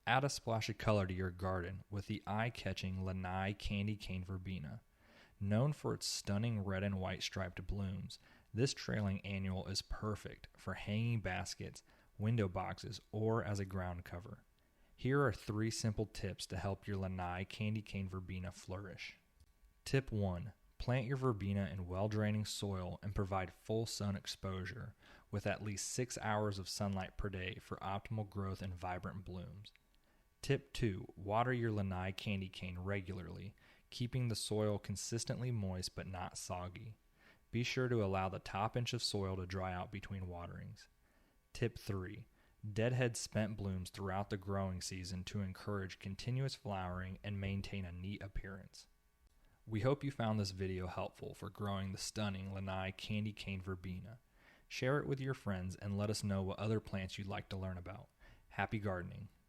Add a splash of color to your garden with the eye-catching Lanai Candy Cane Verbena. Known for its stunning red and white striped blooms, this trailing annual is perfect for hanging baskets, window boxes, or as a ground cover. Here are 3 simple tips to help your Lanai Candy Cane Verbena flourish. Tip 1. Plant your verbena in well-draining soil and provide full sun exposure with at least 6 hours of sunlight per day for optimal growth and vibrant blooms. Tip 2. Water your Lanai candy cane regularly, keeping the soil consistently moist but not soggy. Be sure to allow the top inch of soil to dry out between waterings. Tip 3. Deadhead spent blooms throughout the growing season to encourage continuous flowering and maintain a neat appearance. We hope you found this video helpful for growing the stunning Lanai Candy Cane Verbena. Share it with your friends and let us know what other plants you'd like to learn about. Happy gardening!